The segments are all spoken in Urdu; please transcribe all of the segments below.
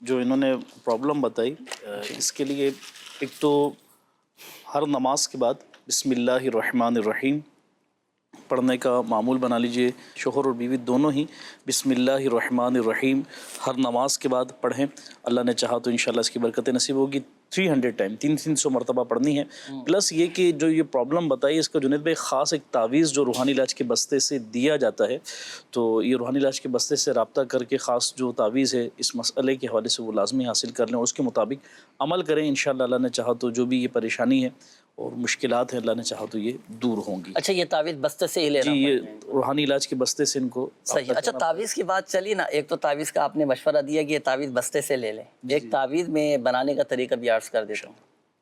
جو انہوں نے پرابلم بتائی اس کے لیے ایک تو ہر نماز کے بعد بسم اللہ الرحمن الرحیم پڑھنے کا معمول بنا لیجئے. شوہر اور بیوی دونوں ہی بسم اللہ الرحمن الرحیم ہر نماز کے بعد پڑھیں. اللہ نے چاہا تو انشاءاللہ اس کی برکتیں نصیب ہوگی. 300 ٹائم 300 مرتبہ پڑھنی ہے. پلس یہ کہ جو یہ پرابلم بتائی اس کا جنید بھائی خاص ایک تعویذ جو روحانی علاج کے بستے سے دیا جاتا ہے، تو یہ روحانی علاج کے بستے سے رابطہ کر کے خاص جو تعویذ ہے اس مسئلے کے حوالے سے وہ لازمی حاصل کر لیں اور اس کے مطابق عمل کریں. انشاءاللہ اللہ نے چاہا تو جو بھی یہ پریشانی ہے اور مشکلات ہیں اللہ نے چاہا تو یہ دور ہوں گی. اچھا، یہ تعویذ بستے سے ہی لینا جی یہ روحانی علاج کے بستے سے ان کو صحیح. اچھا تعویذ کی بات چلی نا، ایک تو تعویذ کا آپ نے مشورہ دیا کہ یہ تعویذ بستے سے لے لیں. ایک تعویذ میں بنانے کا طریقہ بھی عرض کر دیتا ہوں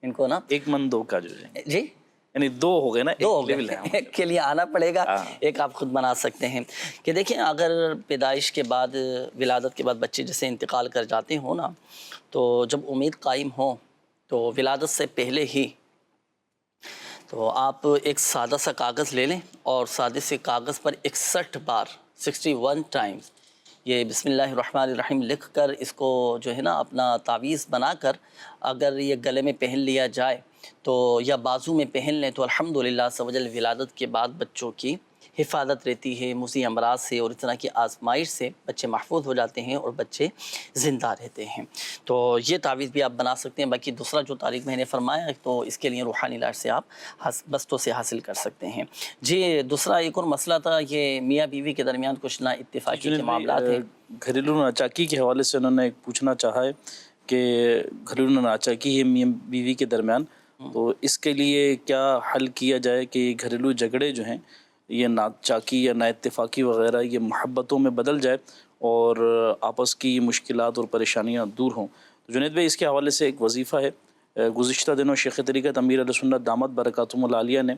ان کو نا. ایک من دو کا جو ہے جی یعنی دو ہو گئے نا، دو ہو ایک لیول گئے. ہے. ایک کے لیے آنا پڑے گا، ایک آپ خود بنا سکتے ہیں. کہ دیکھیں اگر پیدائش کے بعد ولادت کے بعد بچے جیسے انتقال کر جاتے ہوں نا، تو جب امید قائم ہو تو ولادت سے پہلے ہی تو آپ ایک سادہ سا کاغذ لے لیں اور سادے سے کاغذ پر 61 بار 61 ٹائمز یہ بسم اللہ الرحمن الرحیم لکھ کر اس کو جو ہے نا اپنا تعویذ بنا کر اگر یہ گلے میں پہن لیا جائے تو یا بازو میں پہن لیں تو الحمدللہ عز و جل ولادت کے بعد بچوں کی حفاظت رہتی ہے موذی امراض سے اور اس طرح کی آزمائش سے. بچے محفوظ ہو جاتے ہیں اور بچے زندہ رہتے ہیں. تو یہ تعویذ بھی آپ بنا سکتے ہیں. باقی دوسرا جو طریق میں نے فرمایا تو اس کے لیے روحانی علاج سے آپ بستوں سے حاصل کر سکتے ہیں. جی دوسرا ایک اور مسئلہ تھا، یہ میاں بیوی کے درمیان کچھ نا اتفاقی کے معاملات ہیں. گھریلو ناچاکی کے حوالے سے انہوں نے پوچھنا چاہا ہے کہ گھریلو ناچاکی ہے میاں بیوی کے درمیان، تو اس کے لیے کیا حل کیا جائے کہ گھریلو جھگڑے جو ہیں یہ ناچاکی یا نا اتفاقی وغیرہ یہ محبتوں میں بدل جائے اور آپس کی مشکلات اور پریشانیاں دور ہوں. تو جنید بھائی اس کے حوالے سے ایک وظیفہ ہے. گزشتہ دنوں شیخ طریقت امیر علیہ سنت دامت برکاتہم العالیہ نے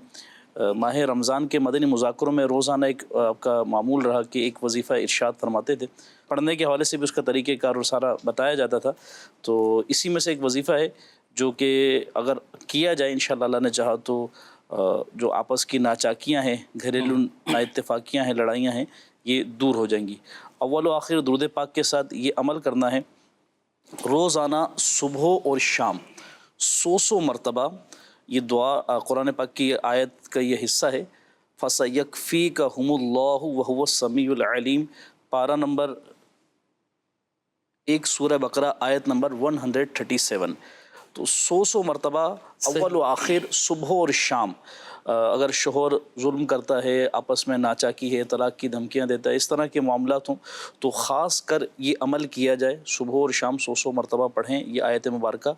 ماہ رمضان کے مدنی مذاکروں میں روزانہ ایک آپ کا معمول رہا کہ ایک وظیفہ ارشاد فرماتے تھے. پڑھنے کے حوالے سے بھی اس کا طریقہ کار اور سارا بتایا جاتا تھا. تو اسی میں سے ایک وظیفہ ہے جو کہ اگر کیا جائے انشاءاللہ اللہ نے چاہا تو جو آپس کی ناچاکیاں ہیں، گھریلو نا اتفاقیاں ہیں، لڑائیاں ہیں، یہ دور ہو جائیں گی. اول و آخر درود پاک کے ساتھ یہ عمل کرنا ہے. روزانہ صبح اور شام 100 مرتبہ یہ دعا قرآن پاک کی آیت کا یہ حصہ ہے. فَسَيَكْفِيكَهُمُ اللَّهُ وَهُوَ السَّمِيعُ الْعَلِيمُ، پارہ نمبر 1 سورہ بقرہ آیت نمبر 137. تو 100 مرتبہ اول و آخر صبح اور شام. اگر شوہر ظلم کرتا ہے، آپس میں ناچاکی ہے، طلاق کی دھمکیاں دیتا ہے، اس طرح کے معاملات ہوں تو خاص کر یہ عمل کیا جائے. صبح اور شام 100 مرتبہ پڑھیں یہ آیت مبارکہ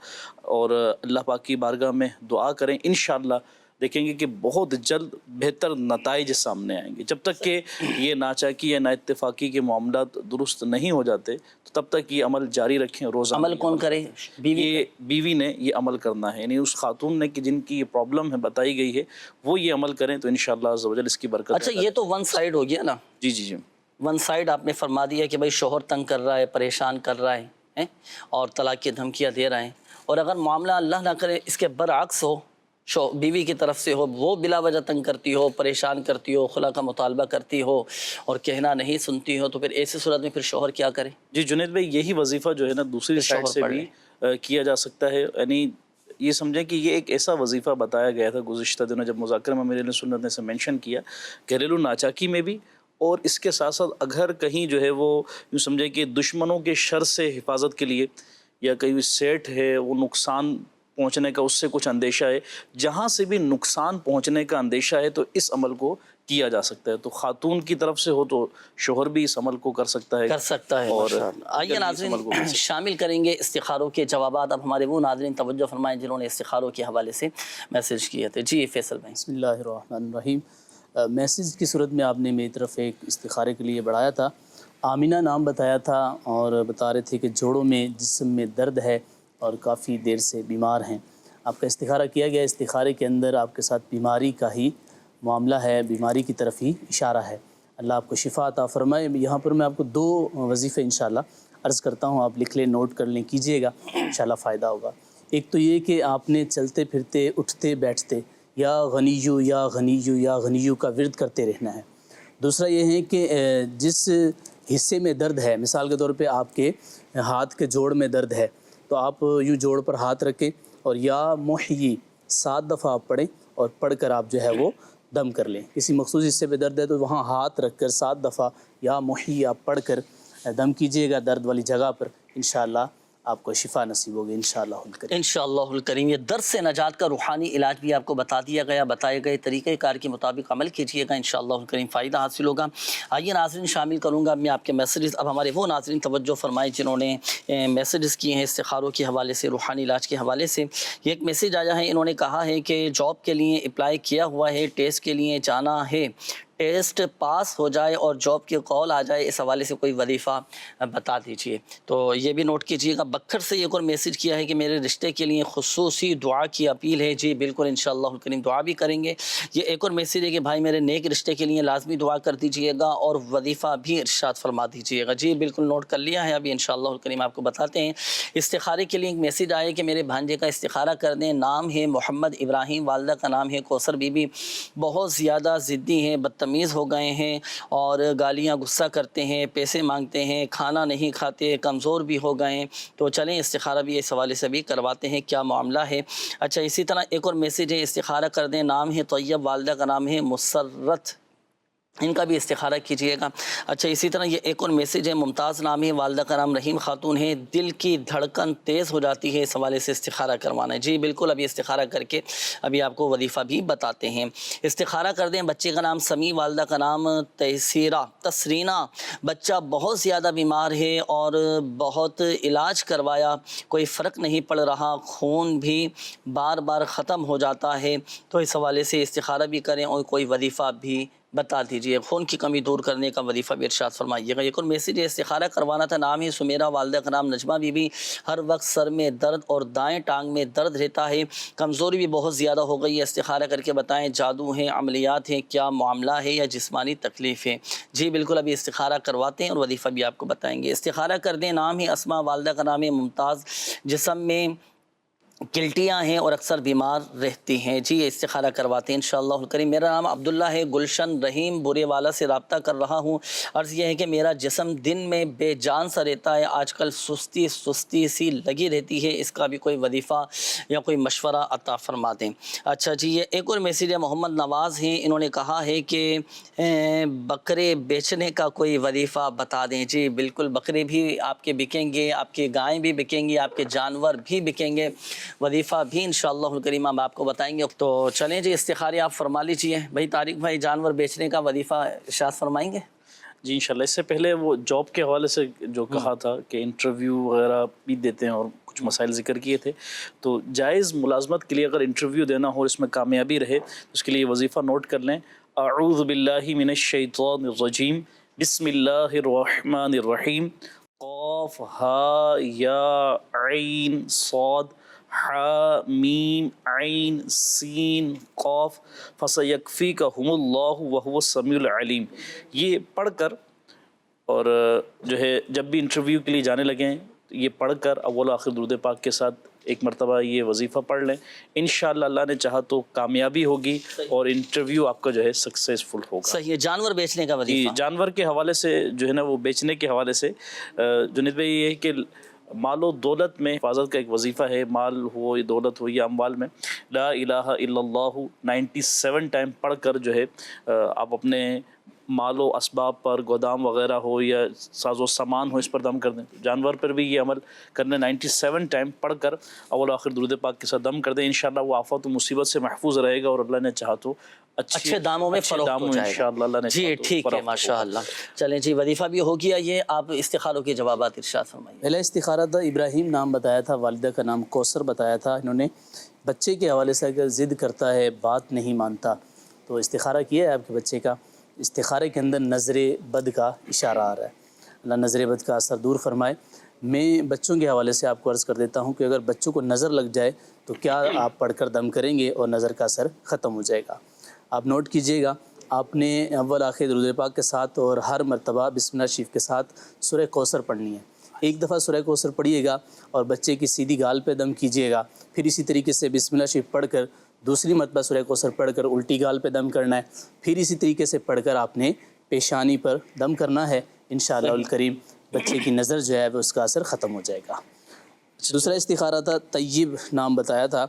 اور اللہ پاک کی بارگاہ میں دعا کریں. انشاءاللہ دیکھیں گے کہ بہت جلد بہتر نتائج سامنے آئیں گے. جب تک کہ یہ ناچاکی یا نا اتفاقی کے معاملات درست نہیں ہو جاتے تو تب تک یہ عمل جاری رکھیں. روزانہ عمل کون کرے؟ بیوی نے یہ عمل کرنا ہے، یعنی اس خاتون نے کہ جن کی یہ پرابلم ہے بتائی گئی ہے وہ یہ عمل کریں تو انشاءاللہ عز و جل اس کی برکت. اچھا یہ تو ون سائیڈ ہو گیا نا. جی جی جی ون سائیڈ آپ نے فرما دیا کہ بھائی شوہر تنگ کر رہا ہے، پریشان کر رہا ہے اور طلاق کی دھمکیاں دے رہے ہیں. اور اگر معاملہ اللہ نہ کرے اس کے برعکس ہو، بیوی کی طرف سے ہو، وہ بلا وجہ تنگ کرتی ہو، پریشان کرتی ہو، خلا کا مطالبہ کرتی ہو اور کہنا نہیں سنتی ہو، تو پھر ایسی صورت میں پھر شوہر کیا کرے؟ جی جنید بھائی یہی وظیفہ جو ہے نا دوسری سائڈ سے بھی کیا جا سکتا ہے. یعنی یہ سمجھیں کہ یہ ایک ایسا وظیفہ بتایا گیا تھا گزشتہ دنوں جب مذاکرہ میں میرے سنت نے سے مینشن کیا گھریلو ناچاکی میں بھی، اور اس کے ساتھ ساتھ اگر کہیں جو ہے وہ یوں سمجھیں کہ دشمنوں کے شر سے حفاظت کے لیے یا کہیں سیٹ ہے وہ نقصان پہنچنے کا اس سے کچھ اندیشہ ہے، جہاں سے بھی نقصان پہنچنے کا اندیشہ ہے تو اس عمل کو کیا جا سکتا ہے. تو خاتون کی طرف سے ہو تو شوہر بھی اس عمل کو کر سکتا ہے. اور آئیے ناظرین شامل کریں گے استخاروں کے جوابات. اب ہمارے وہ ناظرین توجہ فرمائیں جنہوں نے استخاروں کے حوالے سے میسج کیے تھے. جی فیصل بھائی. بسم اللہ الرحمن الرحیم. میسج کی صورت میں آپ نے میری طرف ایک استخارے کے لیے بڑھایا تھا. آمینہ نام بتایا تھا اور بتا رہے تھے کہ جوڑوں میں جسم میں درد ہے اور کافی دیر سے بیمار ہیں. آپ کا استخارہ کیا گیا. استخارے کے اندر آپ کے ساتھ بیماری کا ہی معاملہ ہے، بیماری کی طرف ہی اشارہ ہے. اللہ آپ کو شفا عطا فرمائے. یہاں پر میں آپ کو 2 وظیفے انشاءاللہ عرض کرتا ہوں، آپ لکھ لیں، نوٹ کر لیں، کیجئے گا، انشاءاللہ فائدہ ہوگا. ایک تو یہ کہ آپ نے چلتے پھرتے اٹھتے بیٹھتے یا غنیو یا غنیو یا غنیو کا ورد کرتے رہنا ہے. دوسرا یہ ہے کہ جس حصے میں درد ہے، مثال کے طور پہ آپ کے ہاتھ کے جوڑ میں درد ہے، تو آپ یوں جوڑ پر ہاتھ رکھیں اور یا محیی 7 دفعہ آپ پڑھیں اور پڑھ کر آپ جو ہے وہ دم کر لیں۔ کسی مخصوص حصے پہ درد ہے تو وہاں ہاتھ رکھ کر 7 دفعہ یا محیی آپ پڑھ کر دم کیجئے گا درد والی جگہ پر، انشاءاللہ آپ کو شفا نصیب ہوگی انشاءاللہ الکریم۔ انشاءاللہ الکریم۔ یہ درد سے نجات کا روحانی علاج بھی آپ کو بتا دیا گیا، بتائے گئے طریقہ کار کے مطابق عمل کیجیے گا، انشاءاللہ الکریم فائدہ حاصل ہوگا۔ آئیے ناظرین شامل کروں گا میں آپ کے میسیجز۔ اب ہمارے وہ ناظرین توجہ فرمائیں جنہوں نے میسیجز کیے ہیں استخاروں کے حوالے سے، روحانی علاج کے حوالے سے۔ یہ ایک میسیج آیا ہے، انہوں نے کہا ہے کہ جاب کے لیے اپلائی کیا ہوا ہے، ٹیسٹ کے لیے جانا ہے، ٹیسٹ پاس ہو جائے اور جاب کی کال آ جائے، اس حوالے سے کوئی وظیفہ بتا دیجئے۔ تو یہ بھی نوٹ کیجئے گا۔ بکھر سے ایک اور میسیج کیا ہے کہ میرے رشتے کے لیے خصوصی دعا کی اپیل ہے۔ جی بالکل انشاءاللہ الکریم دعا بھی کریں گے۔ یہ ایک اور میسیج ہے کہ بھائی میرے نیک رشتے کے لیے لازمی دعا کر دیجئے گا اور وظیفہ بھی ارشاد فرما دیجئے گا۔ جی بالکل نوٹ کر لیا ہے، ابھی انشاءاللہ الکریم آپ کو بتاتے ہیں۔ استخارے کے لیے ایک میسیج آئے کہ میرے بھانجے کا استخارہ کر دیں، نام ہے محمد ابراہیم، والدہ کا نام ہے کوثر بی بی، بہت زیادہ ضدی ہیں، بدتمیز ہو گئے ہیں اور گالیاں غصہ کرتے ہیں، پیسے مانگتے ہیں، کھانا نہیں کھاتے، کمزور بھی ہو گئے ہیں۔ تو چلیں استخارہ بھی اس حوالے سے بھی کرواتے ہیں، کیا معاملہ ہے۔ اچھا اسی طرح ایک اور میسیج ہے، استخارہ کر دیں، نام ہے طیب، والدہ کا نام ہے مسرت، ان کا بھی استخارہ کیجئے گا۔ اچھا اسی طرح یہ ایک اور میسیج ہے، ممتاز نام ہے، والدہ کا نام رحیم خاتون ہے، دل کی دھڑکن تیز ہو جاتی ہے، اس حوالے سے استخارہ کروانا ہے۔ جی بالکل ابھی استخارہ کر کے ابھی آپ کو وظیفہ بھی بتاتے ہیں۔ استخارہ کر دیں، بچے کا نام سمیع، والدہ کا نام تسرینہ، بچہ بہت زیادہ بیمار ہے اور بہت علاج کروایا، کوئی فرق نہیں پڑ رہا، خون بھی بار بار ختم ہو جاتا ہے، تو اس حوالے سے استخارہ بھی کریں اور کوئی وظیفہ بھی بتا دیجئے، خون کی کمی دور کرنے کا وظیفہ بھی ارشاد فرمائیے گا۔ ایک اور میسیج ہے، استخارہ کروانا تھا، نام ہے سمیرہ، والدہ کا نام نجمہ بی بی، ہر وقت سر میں درد اور دائیں ٹانگ میں درد رہتا ہے، کمزوری بھی بہت زیادہ ہو گئی ہے، استخارہ کر کے بتائیں، جادو ہے، عملیات ہیں، کیا معاملہ ہے یا جسمانی تکلیف ہے۔ جی بالکل ابھی استخارہ کرواتے ہیں اور وظیفہ بھی آپ کو بتائیں گے۔ استخارہ کر دیں، نام ہے اسماء، والدہ کا نام ہے ممتاز، جسم میں گلٹیاں ہیں اور اکثر بیمار رہتی ہیں۔ جی استخارہ کرواتے ہیں انشاءاللہ الکریم۔ میرا نام عبداللہ ہے، گلشن رحیم برے والا سے رابطہ کر رہا ہوں۔ عرض یہ ہے کہ میرا جسم دن میں بے جان سا رہتا ہے، آج کل سستی سی لگی رہتی ہے، اس کا بھی کوئی وظیفہ یا کوئی مشورہ عطا فرما دیں۔ اچھا جی یہ ایک اور میسیج ہے، محمد نواز ہیں، انہوں نے کہا ہے کہ بکرے بیچنے کا کوئی وظیفہ بتا دیں۔ جی بالکل بکرے بھی آپ کے بکیں گے، آپ کی گائیں بھی بکیں گی، آپ کے جانور بھی بکیں گے، وظیفہ بھی انشاءاللہ الکریم ہم آپ کو بتائیں گے۔ تو چلیں جی استخارے آپ فرما لیجئے۔ بھائی طارق بھائی جانور بیچنے کا وظیفہ ارشاد فرمائیں گے؟ جی انشاءاللہ۔ اس سے پہلے وہ جاب کے حوالے سے جو کہا تھا کہ انٹرویو وغیرہ بھی دیتے ہیں اور کچھ مسائل ذکر کیے تھے، تو جائز ملازمت کے لیے اگر انٹرویو دینا ہو اور اس میں کامیابی رہے تو اس کے لیے وظیفہ نوٹ کر لیں، اعوذ باللہ من الشیطان الرجیم، بسم اللہ الرحمن الرحیم، قاف ہا یا عین صاد حامیم عین سین قاف فسیکفیکہم اللہ وہو السمیع العلیم۔ یہ پڑھ کر اور جو ہے جب بھی انٹرویو کے لیے جانے لگیں یہ پڑھ کر اول و آخر درود پاک کے ساتھ ایک مرتبہ یہ وظیفہ پڑھ لیں، انشاءاللہ اللہ نے چاہا تو کامیابی ہوگی اور انٹرویو آپ کا جو ہے سکسیزفل ہوگا۔ صحیح ہے، جانور بیچنے کا وظیفہ؟ جانور کے حوالے سے جو ہے نا وہ بیچنے کے حوالے سے جنید بھائی یہ ہے کہ مال و دولت میں حفاظت کا ایک وظیفہ ہے، مال ہو یا دولت ہو یا اموال میں لا الہ الا اللہ 97 ٹائم پڑھ کر جو ہے آپ اپنے مال و اسباب پر، گودام وغیرہ ہو یا ساز و سامان ہو، اس پر دم کر دیں۔ جانور پر بھی یہ عمل کرنے 97 ٹائم پڑھ کر اول آخر درود پاک کے ساتھ دم کر دیں، انشاءاللہ وہ آفات و مصیبت سے محفوظ رہے گا اور اللہ نے چاہا تو اچھے داموں میں فروخت ہو جائے گا انشاءاللہ اللہ نے جی ٹھیک ہے ماشاءاللہ۔ چلیں جی وظیفہ بھی ہو گیا، یہ آپ استخاروں کے جوابات ارشاد فرمائیے۔ پہلا استخارہ تھا، ابراہیم نام بتایا تھا، والدہ کا نام کوثر بتایا تھا۔ انہوں نے بچے کے حوالے سے اگر ضد کرتا ہے، بات نہیں مانتا، تو استخارہ کیا ہے آپ کے بچے کا، استخارے کے اندر نظر بد کا اشارہ آ رہا ہے، اللہ نظر بد کا اثر دور فرمائے۔ میں بچوں کے حوالے سے آپ کو عرض کر دیتا ہوں کہ اگر بچوں کو نظر لگ جائے تو کیا آپ پڑھ کر دم کریں گے اور نظر کا اثر ختم ہو جائے گا۔ آپ نوٹ کیجئے گا، آپ نے اول آخر درود پاک کے ساتھ اور ہر مرتبہ بسم اللہ شریف کے ساتھ سورہ کوثر پڑھنی ہے۔ ایک دفعہ سورہ کوثر پڑھیے گا اور بچے کی سیدھی گال پہ دم کیجئے گا، پھر اسی طریقے سے بسم اللہ شریف پڑھ کر دوسری مرتبہ سورہ کوثر پڑھ کر الٹی گال پہ دم کرنا ہے، پھر اسی طریقے سے پڑھ کر آپ نے پیشانی پر دم کرنا ہے۔ انشاءاللہ الکریم بچے کی نظر جو ہے وہ اس کا اثر ختم ہو جائے گا۔ دوسرا استخارہ تھا، طیب نام بتایا تھا،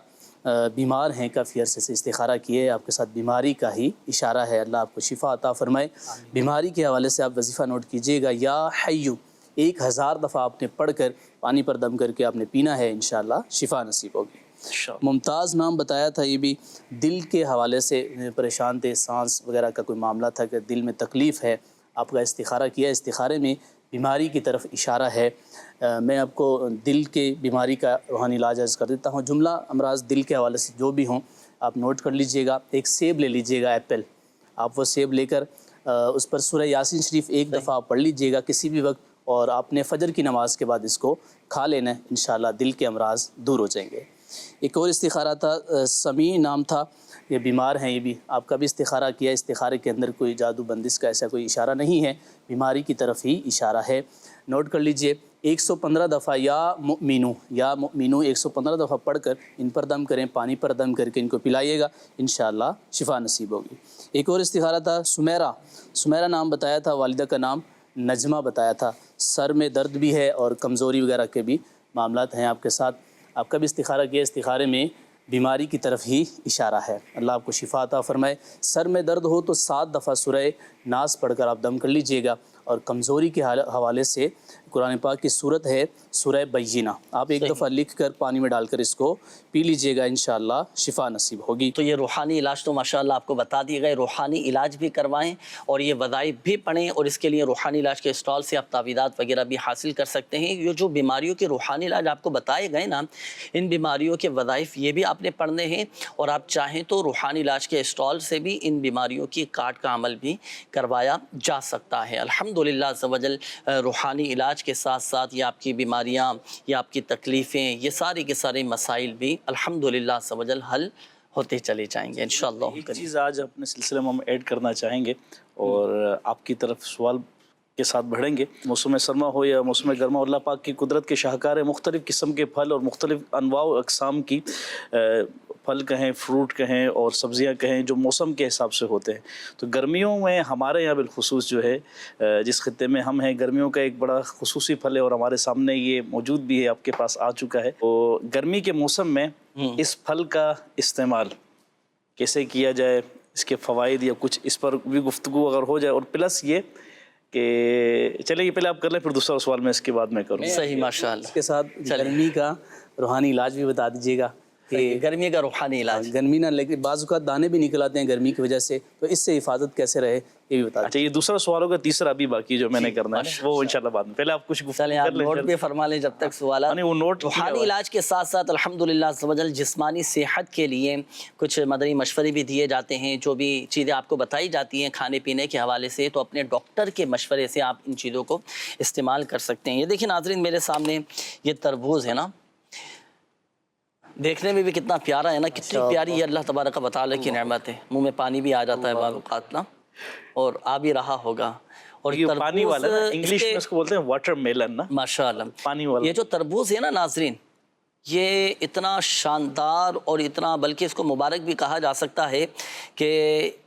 بیمار ہیں، کافی عرصے سے استخارہ کیے، آپ کے ساتھ بیماری کا ہی اشارہ ہے، اللہ آپ کو شفا عطا فرمائے۔ بیماری کے حوالے سے آپ وظیفہ نوٹ کیجئے گا، یا حیو 1000 دفعہ آپ نے پڑھ کر پانی پر دم کر کے آپ نے پینا ہے، انشاءاللہ شفا نصیب ہوگی۔ ممتاز نام بتایا تھا، یہ بھی دل کے حوالے سے پریشان تھے، سانس وغیرہ کا کوئی معاملہ تھا کہ دل میں تکلیف ہے، آپ کا استخارہ کیا، استخارے میں بیماری کی طرف اشارہ ہے۔ میں آپ کو دل کے بیماری کا روحانی علاج عرض کر دیتا ہوں۔ جملہ امراض دل کے حوالے سے جو بھی ہوں آپ نوٹ کر لیجئے گا۔ ایک سیب لے لیجئے گا، ایپل، آپ وہ سیب لے کر اس پر سورہ یاسین شریف ایک دفعہ آپ پڑھ لیجئے گا کسی بھی وقت، اور آپ نے فجر کی نماز کے بعد اس کو کھا لینا ہے، انشاءاللہ دل کے امراض دور ہو جائیں گے۔ ایک اور استخارہ تھا، سمیع نام تھا، یہ بیمار ہیں، یہ بھی آپ کا بھی استخارہ کیا، استخارے کے اندر کوئی جادو بندش کا ایسا کوئی اشارہ نہیں ہے، بیماری کی طرف ہی اشارہ ہے۔ نوٹ کر لیجئے 115 دفعہ یا مؤمنو 115 دفعہ پڑھ کر ان پر دم کریں، پانی پر دم کر کے ان کو پلائیے گا، انشاءاللہ شفا نصیب ہوگی۔ ایک اور استخارہ تھا، سمیرہ نام بتایا تھا، والدہ کا نام نجمہ بتایا تھا، سر میں درد بھی ہے اور کمزوری وغیرہ کے بھی معاملات ہیں آپ کے ساتھ، آپ کا بھی استخارہ کیا، استخارے میں بیماری کی طرف ہی اشارہ ہے، اللہ آپ کو شفا عطا فرمائے۔ سر میں درد ہو تو 7 دفعہ سورہ ناس پڑھ کر آپ دم کر لیجئے گا، اور کمزوری کے حوالے سے قرآن پاک کی صورت ہے سورہ بینہ، آپ ایک دفعہ لکھ کر پانی میں ڈال کر اس کو پی لیجئے گا، انشاءاللہ شفا نصیب ہوگی۔ تو یہ روحانی علاج تو ماشاءاللہ آپ کو بتا دیے گئے، روحانی علاج بھی کروائیں اور یہ وظائف بھی پڑھیں، اور اس کے لیے روحانی علاج کے اسٹال سے آپ تعویذات وغیرہ بھی حاصل کر سکتے ہیں۔ یہ جو بیماریوں کے روحانی علاج آپ کو بتائے گئے نا، ان بیماریوں کے وظائف یہ بھی آپ نے پڑھنے ہیں، اور آپ چاہیں تو روحانی علاج کے اسٹال سے بھی ان بیماریوں کی کاٹ کا عمل بھی کروایا جا سکتا ہے۔ الحمدللہ عز و جل روحانی علاج کے ساتھ ساتھ یہ آپ کی بیماریاں، یہ آپ کی تکلیفیں، یہ سارے کے سارے مسائل بھی الحمدللہ عز و جل حل ہوتے چلے جائیں گے انشاءاللہ۔ ایک چیز آج اپنے سلسلے میں ہم ایڈ کرنا چاہیں گے اور آپ کی طرف سوال کے ساتھ بڑھیں گے۔ موسم سرما ہو یا موسم گرما، اللہ پاک کی قدرت کے شاہکار ہے، مختلف قسم کے پھل اور مختلف انواع و اقسام کی پھل کہیں، فروٹ کہیں اور سبزیاں کہیں جو موسم کے حساب سے ہوتے ہیں۔ تو گرمیوں میں ہمارے یہاں بالخصوص جو ہے جس خطے میں ہم ہیں، گرمیوں کا ایک بڑا خصوصی پھل ہے اور ہمارے سامنے یہ موجود بھی ہے، آپ کے پاس آ چکا ہے۔ تو گرمی کے موسم میں اس پھل کا استعمال کیسے کیا جائے، اس کے فوائد یا کچھ اس پر بھی گفتگو اگر ہو جائے، اور پلس یہ کہ چلے یہ پہلے آپ کر لیں، پھر دوسرا سوال میں اس کے بعد میں کروں۔ صحیح، ماشاءاللہ۔ اس کے ساتھ گرمی کا روحانی علاج بھی بتا دیجیے گا کہ گرمی کا روحانی علاج، گرمی نہ لیکن بعض اوقات دانے بھی نکل آتے ہیں گرمی کی وجہ سے، تو اس سے حفاظت کیسے رہے یہ بھی بتا دیجیے۔ اچھا، یہ دوسرا سوال ہوگا، تیسرا ابھی باقی جو میں نے کرنا ہے وہ انشاءاللہ بعد میں، پہلے آپ کچھ چلیں آپ نوٹ بھی فرما لیں جب تک سوالات۔ وہ نوٹ روحانی علاج کے ساتھ ساتھ الحمدللہ عز و جل جسمانی صحت کے لیے کچھ مدنی مشورے بھی دیے جاتے ہیں، جو بھی چیزیں آپ کو بتائی جاتی ہیں کھانے پینے کے حوالے سے، تو اپنے ڈاکٹر کے مشورے سے آپ ان چیزوں کو استعمال کر سکتے ہیں۔ یہ دیکھیں ناظرین، میرے سامنے یہ تربوز ہے نا، دیکھنے میں بھی کتنا پیارا ہے نا، کتنی پیاری یہ اللہ تبارک و تعالیٰ کی نعمت ہے۔ منہ میں پانی بھی آ جاتا ہے بعض اوقات نا، اور آ بھی رہا ہوگا۔ اور یہ پانی والا نا، انگلش میں اس کو بولتے ہیں واٹر میلن نا، ماشاءاللہ پانی والا۔ یہ جو تربوز ہے نا ناظرین، یہ اتنا شاندار اور اتنا، بلکہ اس کو مبارک بھی کہا جا سکتا ہے کہ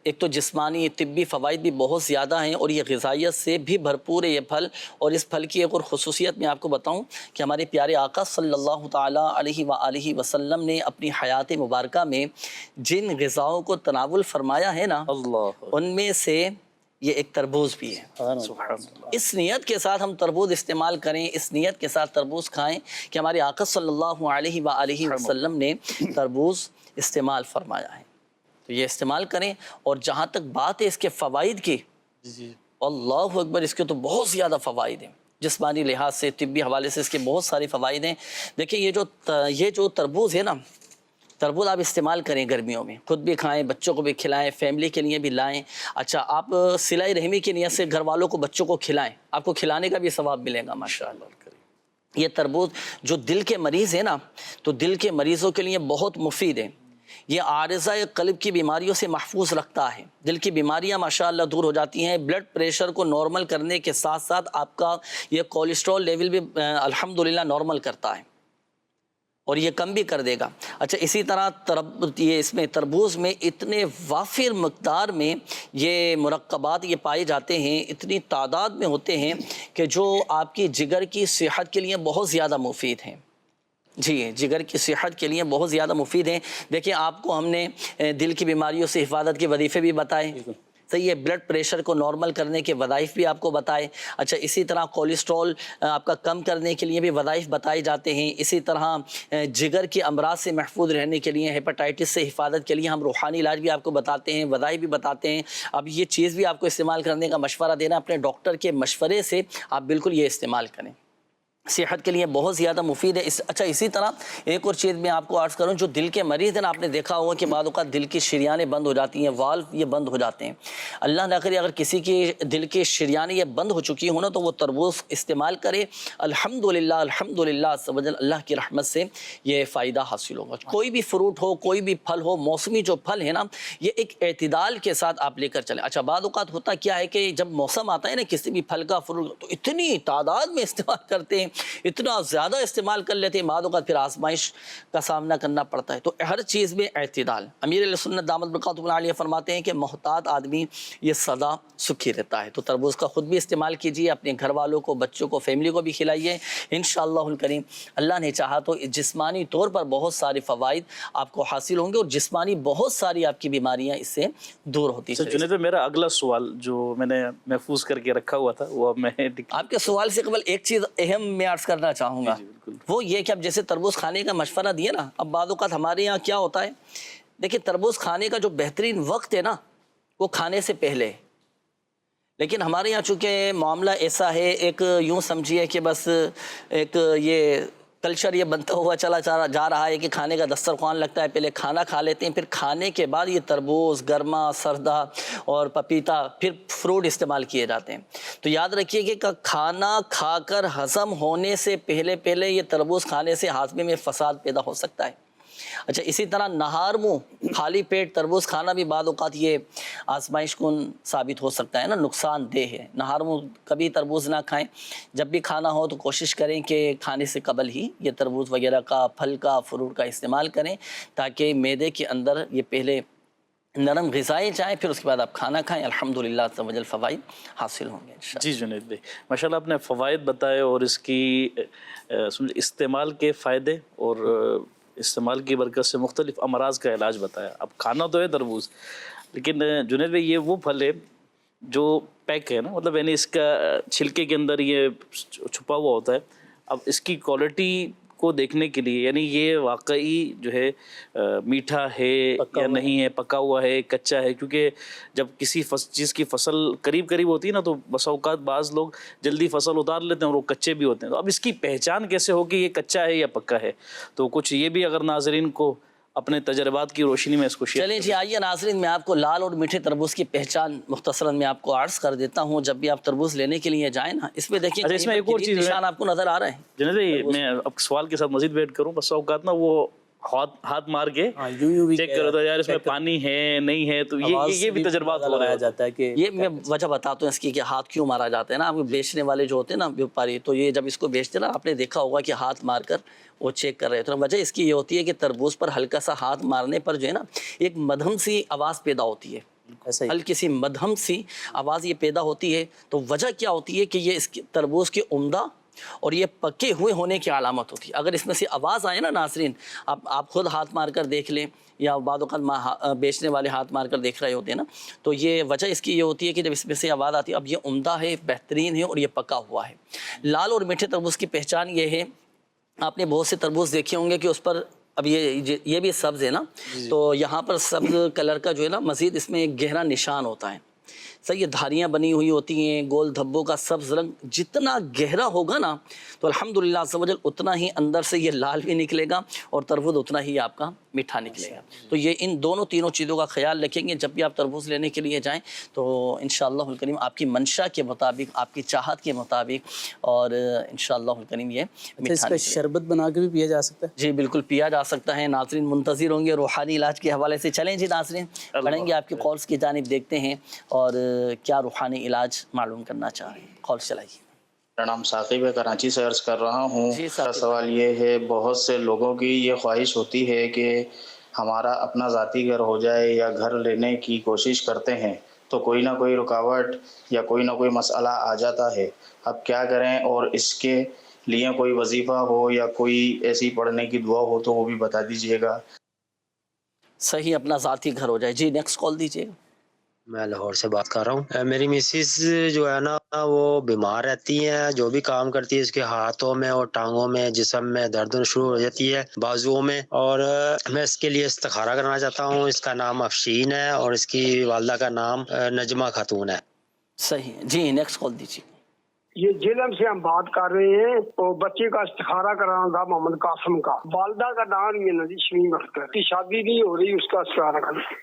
ایک تو جسمانی طبی فوائد بھی بہت زیادہ ہیں، اور یہ غذائیت سے بھی بھرپور ہے یہ پھل۔ اور اس پھل کی ایک اور خصوصیت میں آپ کو بتاؤں کہ ہمارے پیارے آقا صلی اللہ تعالیٰ علیہ وآلہ وسلم نے اپنی حیات مبارکہ میں جن غذاؤں کو تناول فرمایا ہے نا، ان میں سے یہ ایک تربوز بھی ہے۔ اس نیت کے ساتھ ہم تربوز استعمال کریں، اس نیت کے ساتھ تربوز کھائیں کہ ہمارے آقا صلی اللہ علیہ وآلہ وسلم نے تربوز استعمال فرمایا ہے، تو یہ استعمال کریں۔ اور جہاں تک بات ہے اس کے فوائد کی، اللہ اکبر، اس کے تو بہت زیادہ فوائد ہیں، جسمانی لحاظ سے، طبی حوالے سے اس کے بہت سارے فوائد ہیں۔ دیکھیں یہ جو تربوز ہے نا، تربوز آپ استعمال کریں گرمیوں میں، خود بھی کھائیں، بچوں کو بھی کھلائیں، فیملی کے لیے بھی لائیں۔ اچھا، آپ صلہ رحمی کی نیت سے گھر والوں کو، بچوں کو کھلائیں، آپ کو کھلانے کا بھی ثواب ملے گا ماشاءاللہ۔ یہ تربوز جو دل کے مریض ہے نا، تو دل کے مریضوں کے لیے بہت مفید ہے۔ یہ عارضہ قلب کی بیماریوں سے محفوظ رکھتا ہے، دل کی بیماریاں ماشاءاللہ دور ہو جاتی ہیں۔ بلڈ پریشر کو نارمل کرنے کے ساتھ ساتھ آپ کا یہ کولیسٹرول لیول بھی الحمدللہ نارمل کرتا ہے۔ اور یہ کم بھی کر دے گا۔ اچھا اسی طرح یہ اس میں تربوز میں اتنے وافر مقدار میں یہ مرکبات یہ پائے جاتے ہیں، اتنی تعداد میں ہوتے ہیں کہ جو آپ کی جگر کی صحت کے لیے بہت زیادہ مفید ہیں۔ جی جگر کی صحت کے لیے بہت زیادہ مفید ہیں۔ دیکھیں آپ کو ہم نے دل کی بیماریوں سے حفاظت کے وظیفے بھی بتائے، صحیح ہے، بلڈ پریشر کو نارمل کرنے کے وظائف بھی آپ کو بتائے۔ اچھا اسی طرح کولیسٹرول آپ کا کم کرنے کے لیے بھی وظائف بتائے جاتے ہیں۔ اسی طرح جگر کے امراض سے محفوظ رہنے کے لیے، ہیپاٹائٹس سے حفاظت کے لیے ہم روحانی علاج بھی آپ کو بتاتے ہیں، وظائف بھی بتاتے ہیں۔ اب یہ چیز بھی آپ کو استعمال کرنے کا مشورہ دینا، اپنے ڈاکٹر کے مشورے سے آپ بالکل یہ استعمال کریں، صحت کے لیے بہت زیادہ مفید ہے۔ اچھا اسی طرح ایک اور چیز میں آپ کو عرض کروں، جو دل کے مریض ہیں نا، آپ نے دیکھا ہوگا کہ بعض اوقات دل کی شریانیں بند ہو جاتی ہیں، والو یہ بند ہو جاتے ہیں۔ اللہ نہ کرے اگر کسی کی دل کی شریانیں یہ بند ہو چکی ہوں نا، تو وہ تربوز استعمال کرے، الحمدللہ الحمدللہ عز و جل اللہ کی رحمت سے یہ فائدہ حاصل ہوگا۔ کوئی بھی فروٹ ہو، کوئی بھی پھل ہو، موسمی جو پھل ہے نا، یہ ایک اعتدال کے ساتھ آپ لے کر چلیں۔ اچھا بعض اوقات ہوتا کیا ہے کہ جب موسم آتا ہے نا کسی بھی پھل کا، فروٹ، تو اتنی تعداد میں استعمال کرتے ہیں، اتنا زیادہ استعمال کر لیتے ہیں، بعض اوقات پھر آزمائش کا سامنا کرنا پڑتا ہے۔ تو ہر چیز میں اعتدال۔ امیر علیہ سنت دامت برکاتہ اللہ علیہ فرماتے ہیں کہ محتاط آدمی یہ سدا سکھی رہتا ہے۔ تو تربوز کا خود بھی استعمال کیجیے، اپنے گھر والوں کو، بچوں کو، فیملی کو بھی کھلائیے انشاءاللہ الکریم۔ اللہ نے چاہا تو جسمانی طور پر بہت سارے فوائد آپ کو حاصل ہوں گے، اور جسمانی بہت ساری آپ کی بیماریاں اس سے دور ہوتی ہیں۔ جنید میرا اگلا سوال جو میں نے محفوظ کر کے رکھا ہوا تھا وہ میں آپ کے سوال سے قبل ایک چیز اہم میں عرض کرنا چاہوں گا، وہ یہ کہ اب جیسے تربوز کھانے کا مشورہ دیا نا، اب بعض اوقات ہمارے یہاں کیا ہوتا ہے، دیکھیں تربوز کھانے کا جو بہترین وقت ہے نا، وہ کھانے سے پہلے، لیکن ہمارے یہاں چونکہ معاملہ ایسا ہے، ایک یوں سمجھیے کہ بس ایک یہ کلچر یہ بنتا ہوا چلا جا رہا ہے کہ کھانے کا دسترخوان لگتا ہے، پہلے کھانا کھا لیتے ہیں، پھر کھانے کے بعد یہ تربوز، گرما، سردا اور پپیتا، پھر فروٹ استعمال کیے جاتے ہیں۔ تو یاد رکھیے کہ کھانا کھا کر ہضم ہونے سے پہلے یہ تربوز کھانے سے ہاضمے میں فساد پیدا ہو سکتا ہے۔ اچھا اسی طرح نہار منہ خالی پیٹ تربوز کھانا بھی بعض اوقات یہ آزمائش کن ثابت ہو سکتا ہے نا، نقصان دہ ہے۔ نہار منہ کبھی تربوز نہ کھائیں، جب بھی کھانا ہو تو کوشش کریں کہ کھانے سے قبل ہی یہ تربوز وغیرہ کا، پھل کا، فروٹ کا استعمال کریں، تاکہ معدے کے اندر یہ پہلے نرم غذائیں جائیں، پھر اس کے بعد آپ کھانا کھائیں، الحمدللہ عز و جل فوائد حاصل ہوں گے انشاءاللہ۔ جی جنید بھائی ماشاءاللہ آپ نے فوائد بتائے اور اس کی استعمال کے فائدے اور استعمال کی برکت سے مختلف امراض کا علاج بتایا۔ اب کھانا تو ہے تربوز، لیکن جنید بھائی یہ وہ پھل ہے جو پیک ہے نا، مطلب یعنی اس کا چھلکے کے اندر یہ چھپا ہوا ہوتا ہے۔ اب اس کی کوالٹی کو دیکھنے کے لیے، یعنی یہ واقعی جو ہے میٹھا ہے یا نہیں ہے، پکا ہوا ہے، کچا ہے، کیونکہ جب کسی چیز کی فصل قریب ہوتی ہے نا، تو بسا اوقات بعض لوگ جلدی فصل اتار لیتے ہیں اور وہ کچے بھی ہوتے ہیں۔ تو اب اس کی پہچان کیسے ہو کہ یہ کچا ہے یا پکا ہے؟ تو کچھ یہ بھی اگر ناظرین کو اپنے تجربات کی روشنی میں اس کو شیئر چلیں جی آئیے ناظرین، میں آپ کو لال اور میٹھے تربوز کی پہچان مختصراً میں آپ کو عرض کر دیتا ہوں۔ جب بھی آپ تربوز لینے کے لیے جائیں نا، اس میں دیکھیں اچھا، اس میں ایک اور چیز نشان آپ کو نظر آ رہا ہے جنید بھائی، میں اب سوال کے ساتھ مزید ویٹ کروں، بس اوقات نا وہ ہاتھ مار کے چیک کرو تو یار اس میں پانی ہے نہیں ہے، تو یہ بھی تجربات ہو رہا جاتا ہے کہ یہ میں وجہ بتاتا ہوں اس کی کہ ہاتھ کیوں مارا جاتا ہے نا۔ آپ بیچنے والے جو ہوتے ہیں نا ویوپاری، تو یہ جب اس کو بیچتے نا، آپ نے دیکھا ہوگا کہ ہاتھ مار کر وہ چیک کر رہے تھے۔ وجہ اس کی یہ ہوتی ہے کہ تربوز پر ہلکا سا ہاتھ مارنے پر جو ہے نا، ایک مدھم سی آواز پیدا ہوتی ہے، ہلکی سی مدھم سی آواز یہ پیدا ہوتی ہے۔ تو وجہ کیا ہوتی ہے کہ یہ اس کی تربوز کی عمدہ اور یہ پکے ہوئے ہونے کی علامت ہوتی ہے۔ اگر اس میں سے آواز آئے نا ناظرین، آپ خود ہاتھ مار کر دیکھ لیں، یا بعض اوقات بیچنے والے ہاتھ مار کر دیکھ رہے ہوتے ہیں نا، تو یہ وجہ اس کی یہ ہوتی ہے کہ جب اس میں سے آواز آتی ہے، اب یہ عمدہ ہے، بہترین ہے اور یہ پکا ہوا ہے۔ لال اور میٹھے تربوز کی پہچان یہ ہے، آپ نے بہت سے تربوز دیکھے ہوں گے کہ اس پر، اب یہ بھی سبز ہے نا، تو یہاں پر سبز کلر کا جو ہے نا، مزید اس میں ایک گہرا نشان ہوتا ہے، صحیح، یہ دھاریاں بنی ہوئی ہوتی ہیں، گول دھبوں کا سبز رنگ جتنا گہرا ہوگا نا، تو الحمدللہ عز و جل اتنا ہی اندر سے یہ لال بھی نکلے گا اور تربوز اتنا ہی آپ کا میٹھا نکلے گا۔ تو یہ ان دونوں تینوں چیزوں کا خیال رکھیں گے جب بھی آپ تربوز لینے کے لیے جائیں، تو انشاءاللہ الکریم آپ کی منشا کے مطابق، آپ کی چاہت کے مطابق، اور انشاءاللہ الکریم یہ اس کا شربت بنا کے بھی پیا جا سکتا ہے؟ جی بالکل پیا جا سکتا ہے۔ ناظرین منتظر ہوں گے روحانی علاج کے حوالے سے۔ چلیں جی ناظرین، پڑھیں گے آپ کے کالز کی جانب، دیکھتے ہیں اور کیا روحانی علاج معلوم کرنا چاہ رہے ہیں۔ کال چلائیے۔ میرا نام ثاقب ہے، کراچی سے عرض کر رہا ہوں۔ جی میرا ثاقب سوال یہ ہے، بہت سے لوگوں کی یہ خواہش ہوتی ہے کہ ہمارا اپنا ذاتی گھر ہو جائے یا گھر لینے کی کوشش کرتے ہیں تو کوئی نہ کوئی رکاوٹ یا کوئی نہ کوئی مسئلہ آ جاتا ہے، اب کیا کریں؟ اور اس کے لیے کوئی وظیفہ ہو یا کوئی ایسی پڑھنے کی دعا ہو تو وہ بھی بتا دیجیے گا۔ صحیح، اپنا ذاتی گھر ہو جائے۔ جی نیکسٹ کال دیجیے گا۔ میں لاہور سے بات کر رہا ہوں۔ میری مسز جو ہے نا وہ بیمار رہتی ہیں، جو بھی کام کرتی ہے اس کے ہاتھوں میں اور ٹانگوں میں، جسم میں درد شروع ہو جاتی ہے، بازوؤں میں، اور میں اس کے لیے استخارہ کرنا چاہتا ہوں۔ اس کا نام افشین ہے اور اس کی والدہ کا نام نجمہ خاتون ہے۔ صحیح، جی نیکسٹ کال دیجیے۔ یہ جیلم سے ہم بات کر رہے ہیں، تو بچے کا استخارہ کرانا تھا محمد قاسم کا، والدہ کا نام یہ نظیر شمیم اختر، کی شادی نہیں ہو رہی، اس کا استخارہ کرنا۔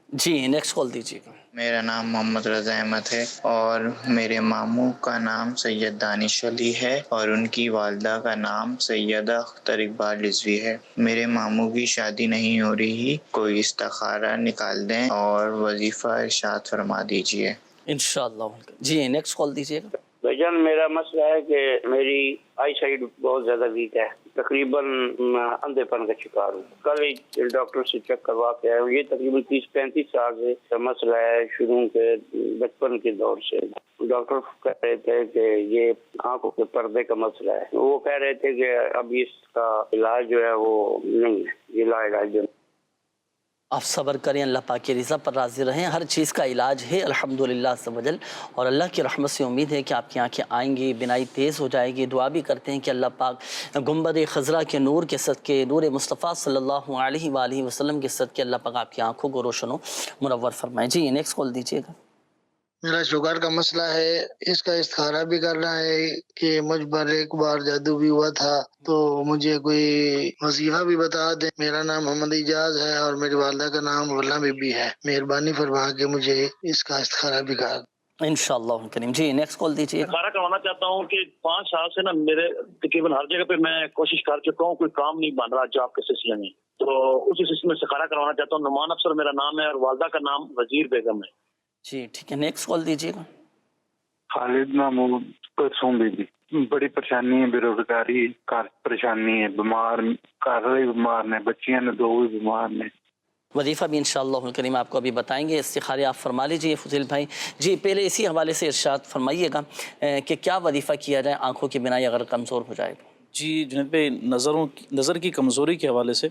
جی نیکسٹ کال دیجیے گا۔ میرا نام محمد رضا احمد ہے اور میرے ماموں کا نام سید دانش علی ہے اور ان کی والدہ کا نام سیدہ اختر اقبال رضوی ہے۔ میرے ماموں کی شادی نہیں ہو رہی، کوئی استخارہ نکال دیں اور وظیفہ ارشاد فرما دیجیے۔ انشاءاللہ۔ جی نیکسٹ کال دیجیے گا۔ بھجن میرا مسئلہ ہے کہ میری آئی سائڈ بہت زیادہ ویک ہے، تقریباً اندھے پن کا شکار ہوں۔ کل ہی ڈاکٹر سے چیک کروا کے آیا ہوں۔ یہ تقریباً 30-35 سال سے مسئلہ ہے، شروع کے بچپن کے دور سے۔ ڈاکٹر کہہ رہے تھے کہ یہ آنکھوں کے پردے کا مسئلہ ہے، وہ کہہ رہے تھے کہ اب اس کا علاج جو ہے وہ نہیں ہے، یہ لا علاج جو آپ صبر کریں، اللہ پاک کی رضا پر راضی رہیں، ہر چیز کا علاج ہے الحمدللہ عز و جل، اور اللہ کی رحمت سے امید ہے کہ آپ کی آنکھیں آئیں گی، بینائی تیز ہو جائے گی۔ دعا بھی کرتے ہیں کہ اللہ پاک گنبد خضرا کے نور کے صدقے، نور مصطفیٰ صلی اللہ علیہ وآلہ وسلم کے صدقے اللہ پاک آپ کی آنکھوں کو روشن و منور فرمائیں۔ جی نیکسٹ کال دیجیے گا۔ میرا شوگر کا مسئلہ ہے، اس کا استخارہ بھی کرنا ہے کہ مجھ پر ایک بار جادو بھی ہوا تھا، تو مجھے کوئی وظیفہ بھی بتا دیں۔ میرا نام محمد اجاز ہے اور میری والدہ کا نام ولا بی بی ہے، مہربانی فرما کے مجھے اس کا استخارہ بھی کر انشاءاللہ کریم۔ جی نیکسٹ کال دیجیے گا۔ استخارہ کروانا چاہتا ہوں کہ 5 سال سے نا میرے تقریباً ہر جگہ پہ میں کوشش کر چکا ہوں، کوئی کام نہیں بن رہا جاب کے سلسلے میں، تو اسی سلسلے میں استخارہ کروانا چاہتا ہوں۔ نعمان افسر میرا نام ہے اور والدہ کا نام وزیر بیگم ہے۔ جی ٹھیک ہے، نیکسٹ کال دیجیے گا۔ خالد محمود پرسوں بھی بڑی پریشانی ہے، بے روزگاری کا پریشانی ہے، بیمار گھر بھی بیمار نے، بچیاں نے 2 بھی بیمار نے۔ وظیفہ بھی انشاءاللہ کریم آپ کو ابھی بتائیں گے، استخارے آپ فرما لیجیے فضیل بھائی۔ جی پہلے اسی حوالے سے ارشاد فرمائیے گا کہ کیا وظیفہ کیا جائے آنکھوں کی بینائی اگر کمزور ہو جائے تو؟ جی جنید بھائی، نظر کی کمزوری کے حوالے سے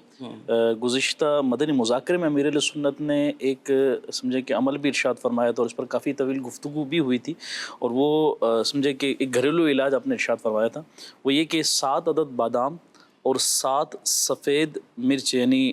گزشتہ مدنی مذاکرے میں امیر اہل سنت نے ایک سمجھے کہ عمل بھی ارشاد فرمایا تھا اور اس پر کافی طویل گفتگو بھی ہوئی تھی، اور وہ سمجھے کہ ایک گھریلو علاج آپ نے ارشاد فرمایا تھا، وہ یہ کہ 7 عدد بادام اور 7 سفید مرچ، یعنی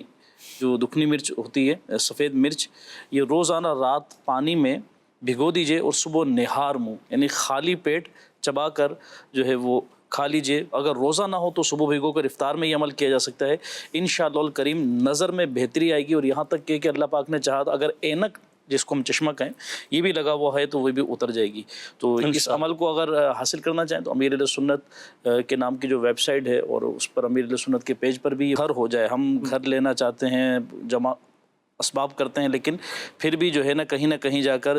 جو دکنی مرچ ہوتی ہے سفید مرچ، یہ روزانہ رات پانی میں بھگو دیجئے اور صبح نہار منہ یعنی خالی پیٹ چبا کر جو ہے وہ کھا لیجئے۔ اگر روزہ نہ ہو تو صبح بھگو کر افطار میں یہ عمل کیا جا سکتا ہے، انشاءاللہ الکریم نظر میں بہتری آئے گی، اور یہاں تک کہ اللہ پاک نے چاہا تو اگر اینک جس کو ہم چشمہ کہیں یہ بھی لگا ہوا ہے تو وہ بھی اتر جائے گی۔ تو اس عمل کو اگر حاصل کرنا چاہیں تو امیر اہل سنت کے نام کی جو ویب سائٹ ہے اور اس پر امیر اہل سنت کے پیج پر بھی گھر ہو جائے، ہم گھر لینا چاہتے ہیں، جمع اسباب کرتے ہیں، لیکن پھر بھی جو ہے نا کہیں جا کر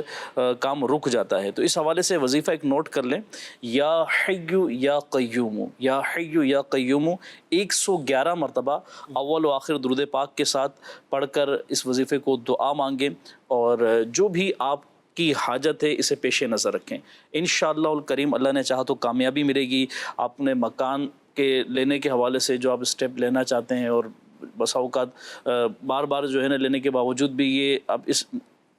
کام رک جاتا ہے، تو اس حوالے سے وظیفہ ایک نوٹ کر لیں، یا حیّ یا قیوم، یا حیّ یا قیوم 111 مرتبہ اول و آخر درود پاک کے ساتھ پڑھ کر اس وظیفے کو دعا مانگیں، اور جو بھی آپ کی حاجت ہے اسے پیش نظر رکھیں۔ انشاءاللہ الکریم اللہ نے چاہا تو کامیابی ملے گی۔ آپ نے مکان کے لینے کے حوالے سے جو آپ اسٹیپ لینا چاہتے ہیں، اور بسا اوقات بار بار جو ہے نا لینے کے باوجود بھی یہ اب اس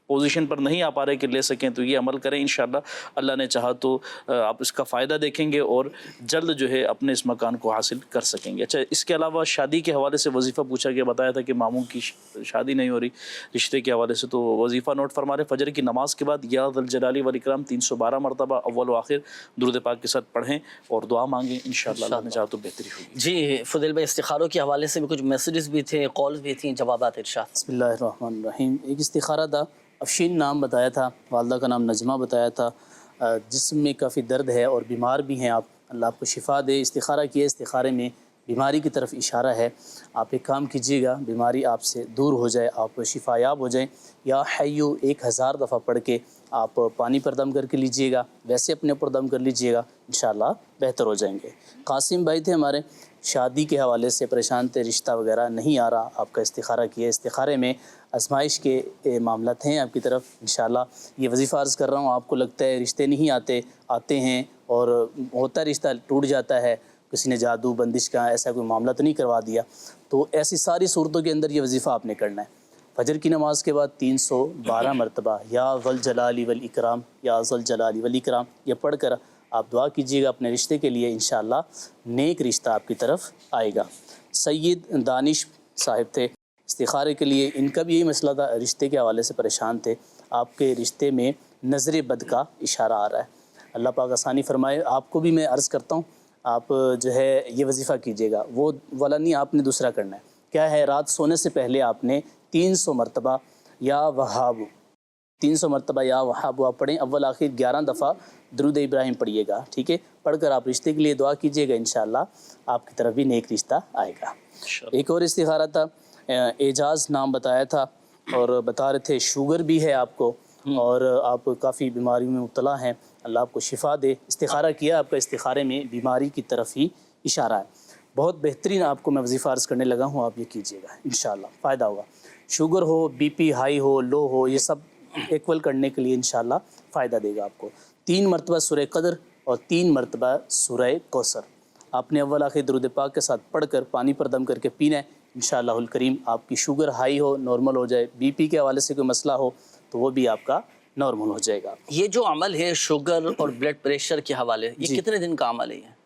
پوزیشن پر نہیں آ پا رہے کہ لے سکیں، تو یہ عمل کریں، انشاءاللہ اللہ نے چاہا تو آپ اس کا فائدہ دیکھیں گے اور جلد جو ہے اپنے اس مکان کو حاصل کر سکیں گے۔ اچھا، اس کے علاوہ شادی کے حوالے سے وظیفہ پوچھا گیا، بتایا تھا کہ ماموں کی شادی نہیں ہو رہی رشتے کے حوالے سے، تو وظیفہ نوٹ فرما رہے، فجر کی نماز کے بعد یا ذا الجلال والاکرام 312 مرتبہ اول و آخر درود پاک کے ساتھ پڑھیں اور دعا مانگیں، انشاءاللہ اللہ نے چاہا تو بہتری ہوگی۔ جی فضیل بھائی، استخاروں کے حوالے سے بھی کچھ میسیجز بھی تھے، کالز بھی تھیں، جوابات ارشاد۔ بسم اللہ الرحمن الرحیم۔ ایک استخارہ تھا، افشین نام بتایا تھا، والدہ کا نام نجمہ بتایا تھا، جسم میں کافی درد ہے اور بیمار بھی ہیں آپ، اللہ آپ کو شفا دے۔ استخارہ کیا، استخارے میں بیماری کی طرف اشارہ ہے، آپ ایک کام کیجیے گا، بیماری آپ سے دور ہو جائے، آپ شفا یاب ہو جائیں، یا حیّ 1000 دفعہ پڑھ کے آپ پانی پر دم کر کے لیجئے گا، ویسے اپنے اوپر دم کر لیجئے گا، انشاءاللہ بہتر ہو جائیں گے۔ قاسم بھائی تھے ہمارے، شادی کے حوالے سے پریشان تھے، رشتہ وغیرہ نہیں آ رہا، آپ کا استخارہ کیا، استخارے میں آزمائش کے معاملات ہیں آپ کی طرف، انشاءاللہ یہ وظیفہ عرض کر رہا ہوں۔ آپ کو لگتا ہے رشتے نہیں آتے ہیں اور ہوتا ہے رشتہ ٹوٹ جاتا ہے، کسی نے جادو بندش کا ایسا کوئی معاملہ تو نہیں کروا دیا، تو ایسی ساری صورتوں کے اندر یہ وظیفہ آپ نے کرنا ہے۔ فجر کی نماز کے بعد 312 مرتبہ یا ذوالجلال والاکرام، یا ذوالجلال والاکرام یہ پڑھ کر آپ دعا کیجیے گا اپنے رشتے کے لیے، انشاءاللہ نیک رشتہ آپ کی طرف آئے گا۔ سید دانش صاحب تھے، استخارے کے لیے ان کا بھی یہی مسئلہ تھا، رشتے کے حوالے سے پریشان تھے، آپ کے رشتے میں نظر بد کا اشارہ آ رہا ہے، اللہ پاک آسانی فرمائے۔ آپ کو بھی میں عرض کرتا ہوں، آپ جو ہے یہ وظیفہ کیجیے گا، وہ والا نہیں، آپ نے دوسرا کرنا ہے۔ کیا ہے، رات سونے سے پہلے آپ نے 300 مرتبہ یا وہاب، 300 مرتبہ یا وہاب آپ پڑھیں، اول آخر 11 دفعہ درود ابراہیم پڑھیے گا، ٹھیک ہے، پڑھ کر آپ رشتے کے لیے دعا کیجیے گا، انشاءاللہ آپ کی طرف بھی نیک رشتہ آئے گا۔ ایک اور استخارہ تھا، اعجاز نام بتایا تھا اور بتا رہے تھے شوگر بھی ہے آپ کو اور آپ کافی بیماریوں میں مبتلا ہیں، اللہ آپ کو شفا دے۔ استخارہ کیا، آپ کا استخارے میں بیماری کی طرف ہی اشارہ ہے۔ بہت بہترین آپ کو میں وظیفہ عرض کرنے لگا ہوں، آپ یہ کیجیے گا، انشاءاللہ فائدہ ہوگا۔ شوگر ہو، بی پی ہائی ہو، لو ہو، یہ سب ایکول کرنے کے لیے انشاءاللہ فائدہ دے گا آپ کو۔ 3 مرتبہ سورہ قدر اور 3 مرتبہ سورہ کوثر آپ نے اول آخر درود پاک کے ساتھ پڑھ کر پانی پر دم کر کے پینا ہے، انشاءاللہ الکریم۔ آپ کی شوگر ہائی ہو، نارمل ہو جائے، بی پی کے حوالے سے کوئی مسئلہ ہو تو وہ بھی آپ کا نارمل ہو جائے گا۔ یہ جو عمل ہے شوگر اور بلڈ پریشر کے حوالے، یہ کتنے دن کا عمل ہے؟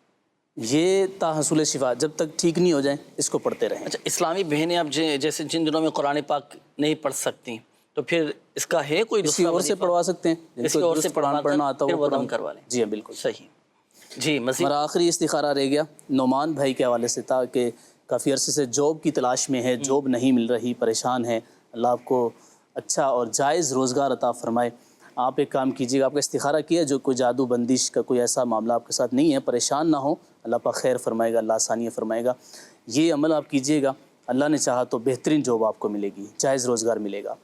یہ تا حصول شفا، جب تک ٹھیک نہیں ہو جائیں اس کو پڑھتے رہیں۔ اچھا، اسلامی بہنیں اب جیسے جن دنوں میں قرآن پاک نہیں پڑھ سکتی تو پھر اس کا ہے کوئی کسی اور سے پڑھوا سکتے ہیں، اس اور سے قرآن پڑھنا آتا پھر ہو وہ دم کروا لیں۔ جی ہاں، بالکل صحیح۔ جی مزید ہمارا آخری استخارہ رہ گیا نعمان بھائی کے حوالے سے تھا کہ کافی عرصے سے جاب کی تلاش میں ہے، جاب نہیں مل رہی، پریشان ہے، اللہ آپ کو اچھا اور جائز روزگار عطا فرمائے۔ آپ ایک کام کیجیے گا، آپ کا استخارہ کیا، جو کوئی جادو بندش کا کوئی ایسا معاملہ آپ کے ساتھ نہیں ہے، پریشان نہ ہو، اللہ پاک خیر فرمائے گا، اللہ آسانیاں فرمائے گا۔ یہ عمل آپ کیجیے گا، اللہ نے چاہا تو بہترین جاب آپ کو ملے گی، جائز روزگار ملے گا۔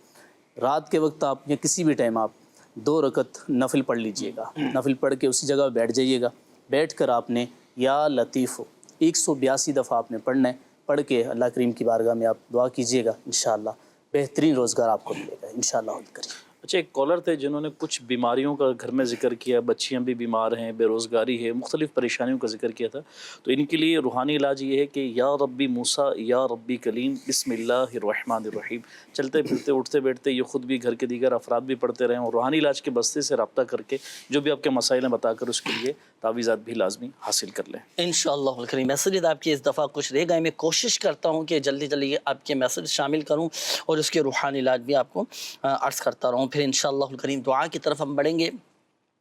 رات کے وقت آپ یا کسی بھی ٹائم آپ 2 رکعت نفل پڑھ لیجئے گا، نفل پڑھ کے اسی جگہ بیٹھ جائیے گا، بیٹھ کر آپ نے یا لطیف 182 دفعہ آپ نے پڑھنا ہے، پڑھ کے اللہ کریم کی بارگاہ میں آپ دعا کیجیے گا، انشاءاللہ بہترین روزگار آپ کو ملے گا، انشاءاللہ کریم۔ اچھا، ایک کالر تھے جنہوں نے کچھ بیماریوں کا گھر میں ذکر کیا، بچیاں بھی بیمار ہیں، بے روزگاری ہے، مختلف پریشانیوں کا ذکر کیا تھا، تو ان کے لیے روحانی علاج یہ ہے کہ یا ربی موسیٰ یا ربی کلیم بسم اللہ الرحمن الرحیم، چلتے پھرتے اٹھتے بیٹھتے یہ خود بھی گھر کے دیگر افراد بھی پڑھتے رہیں اور روحانی علاج کے بستے سے رابطہ کر کے جو بھی آپ کے مسائل ہیں بتا کر اس کے لیے تعویذات بھی لازمی حاصل کر لیں انشاءاللہ الکریم۔ میسیجز آپ کی اس دفعہ کچھ رہ گئے، میں کوشش کرتا ہوں کہ جلدی جلدی آپ کے میسیج شامل کروں اور اس کے روحانی علاج بھی آپ کو عرض کرتا رہوں، پھر انشاءاللہ الکریم دعا کی طرف ہم بڑھیں گے۔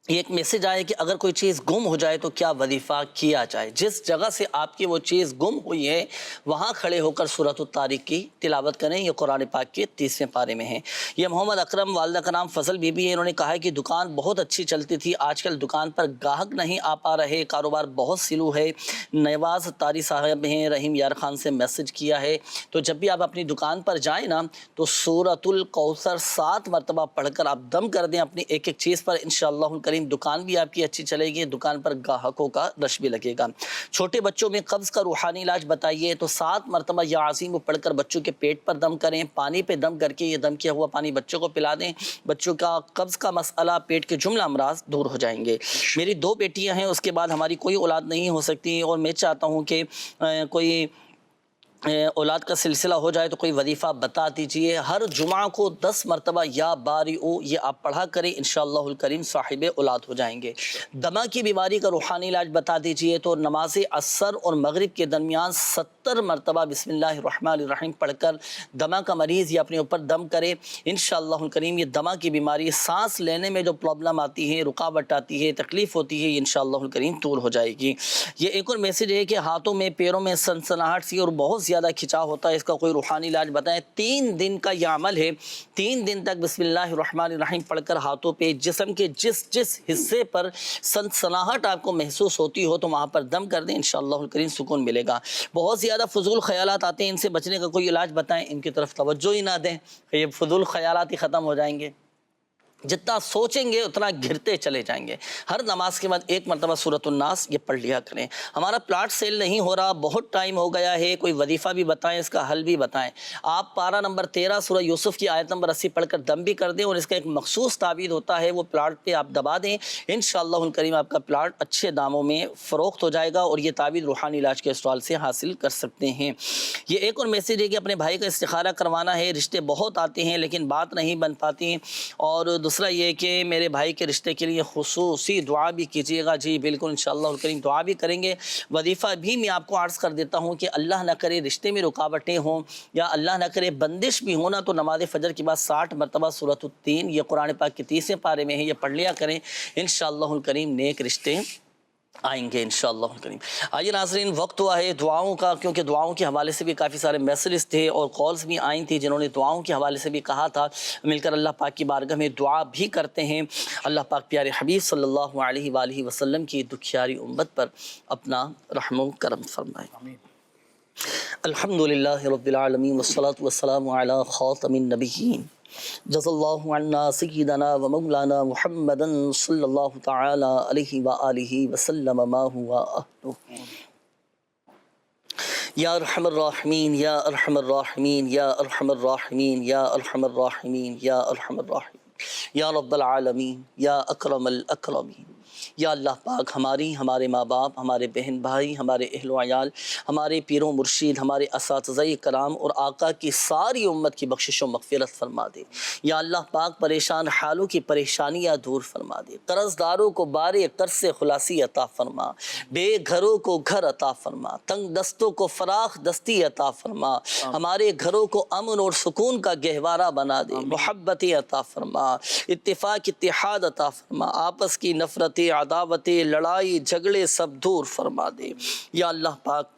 ایک میسیج آیا کہ اگر کوئی چیز گم ہو جائے تو کیا وظیفہ کیا جائے؟ جس جگہ سے آپ کی وہ چیز گم ہوئی ہے وہاں کھڑے ہو کر سورۃ الطارق کی تلاوت کریں، یہ قرآن پاک کے 30ویں پارے میں ہے۔ یہ محمد اکرم، والدہ کا نام فضل بی بی ہے، انہوں نے کہا ہے کہ دکان بہت اچھی چلتی تھی، آج کل دکان پر گاہک نہیں آ پا رہے، کاروبار بہت سلو ہے۔ نواز طاری صاحب ہیں، رحیم یار خان سے میسیج کیا ہے، تو جب بھی آپ اپنی دکان پر جائیں نا تو سورۃ الکوثر 7 مرتبہ پڑھ کر آپ دم کر دیں اپنی ایک ایک چیز پر، انشاءاللہ الکریم دکان بھی آپ کی اچھی چلے گی، دکان پر گاہکوں کا رش بھی لگے گا۔ چھوٹے بچوں میں قبض کا روحانی علاج بتائیے، تو 7 مرتبہ یا عظیم کو پڑھ کر بچوں کے پیٹ پر دم کریں، پانی پہ دم کر کے یہ دم کیا ہوا پانی بچوں کو پلا دیں، بچوں کا قبض کا مسئلہ، پیٹ کے جملہ امراض دور ہو جائیں گے۔ میری 2 بیٹیاں ہیں، اس کے بعد ہماری کوئی اولاد نہیں ہو سکتی اور میں چاہتا ہوں کہ کوئی اولاد کا سلسلہ ہو جائے تو کوئی وظیفہ بتا دیجئے۔ ہر جمعہ کو 10 مرتبہ یا بارئو یہ آپ پڑھا کریں، انشاءاللہ الکریم صاحب اولاد ہو جائیں گے۔ دمہ کی بیماری کا روحانی علاج بتا دیجئے، تو نماز عصر اور مغرب کے درمیان 70 مرتبہ بسم اللہ الرحمن الرحیم پڑھ کر دمہ کا مریض یہ اپنے اوپر دم کرے، انشاءاللہ الکریم یہ دمہ کی بیماری، سانس لینے میں جو پرابلم آتی ہے، رکاوٹ آتی ہے، تکلیف ہوتی ہے، یہ انشاءاللہ الکریم دور ہو جائے گی۔ یہ ایک اور میسیج ہے کہ ہاتھوں میں پیروں میں سنسناہٹ سی اور بہت زیادہ کھچاؤ ہوتا ہے، اس کا کوئی روحانی علاج بتائیں۔ 3 دن کا یہ عمل ہے، 3 دن تک بسم اللہ الرحمن الرحیم پڑھ کر ہاتھوں پہ جسم کے جس حصے پر سنسناہٹ آپ کو محسوس ہوتی ہو تو وہاں پر دم کر دیں، انشاءاللہ الکریم سکون ملے گا۔ بہت زیادہ فضول خیالات آتے ہیں، ان سے بچنے کا کوئی علاج بتائیں، ان کی طرف توجہ ہی نہ دیں، یہ فضول خیالات ہی ختم ہو جائیں گے۔ جتنا سوچیں گے اتنا گرتے چلے جائیں گے. ہر نماز کے بعد ایک مرتبہ سورۃ الناس یہ پڑھ لیا کریں. ہمارا پلاٹ سیل نہیں ہو رہا، بہت ٹائم ہو گیا ہے، کوئی وظیفہ بھی بتائیں، اس کا حل بھی بتائیں. آپ پارہ نمبر 13 سورہ یوسف کی آیت نمبر 80 پڑھ کر دم بھی کر دیں، اور اس کا ایک مخصوص تعویذ ہوتا ہے، وہ پلاٹ پہ آپ دبا دیں. انشاءاللہ الکریم آپ کا پلاٹ اچھے داموں میں فروخت ہو جائے گا، اور یہ تعویذ روحانی علاج کے اسٹال سے حاصل کر سکتے ہیں. یہ ایک اور میسیج ہے کہ اپنے بھائی کا استخارہ کروانا ہے، رشتے بہت آتے ہیں لیکن بات نہیں بن پاتی. اور دوسرا یہ کہ میرے بھائی کے رشتے کے لیے خصوصی دعا بھی کیجیے گا. جی بالکل انشاءاللہ الکریم دعا بھی کریں گے. وظیفہ بھی میں آپ کو عرض کر دیتا ہوں کہ اللہ نہ کرے رشتے میں رکاوٹیں ہوں یا اللہ نہ کرے بندش بھی ہونا، تو نماز فجر کے بعد 60 مرتبہ سورۃ التین یہ قرآن پاک کے 30 پارے میں ہے، یہ پڑھ لیا کریں. انشاءاللہ الکریم نیک رشتے آئیں گے انشاءاللہ الکریم. آئیے ناظرین، وقت ہوا ہے دعاؤں کا، کیونکہ دعاؤں کے حوالے سے بھی کافی سارے میسیجز تھے اور کالز بھی آئی تھی جنہوں نے دعاؤں کے حوالے سے بھی کہا تھا. مل کر اللہ پاک کی بارگاہ میں دعا بھی کرتے ہیں. اللہ پاک پیارے حبیب صلی اللہ علیہ وآلہ وسلم کی دکھیاری امت پر اپنا رحم و کرم فرمائے. الحمدللہ رب العالمین والصلاة والسلام علی خاتم النبیین جزا اللہ عنا سیدنا و مولانا محمدا صلی اللہ تعالی علیہ وآلہ وسلم ما ہوا اہلہ. یا ارحم الراحمین یا ارحم الراحمین یا ارحم الراحمین یا ارحم الراحمین یا ارحم الراحمین یا رب العالمین یا اکرم الاکرمین. یا اللہ پاک ہمارے ماں باپ، ہمارے بہن بھائی، ہمارے اہل و عیال، ہمارے پیر و مرشید، ہمارے اساتذہ کرام اور آقا کی ساری امت کی بخشش و مغفرت فرما دے. یا اللہ پاک پریشان حالوں کی پریشانیاں دور فرما دے. قرض داروں کو بارے قرض سے خلاصی عطا فرما. بے گھروں کو گھر عطا فرما. تنگ دستوں کو فراخ دستی عطا فرما. ہمارے گھروں کو امن اور سکون کا گہوارہ بنا دے. محبت عطا فرما. اتفاق اتحاد عطا فرما. آپس کی نفرت عداوتیں لڑائی جھگڑے سب دور فرما دے. یا اللہ پاک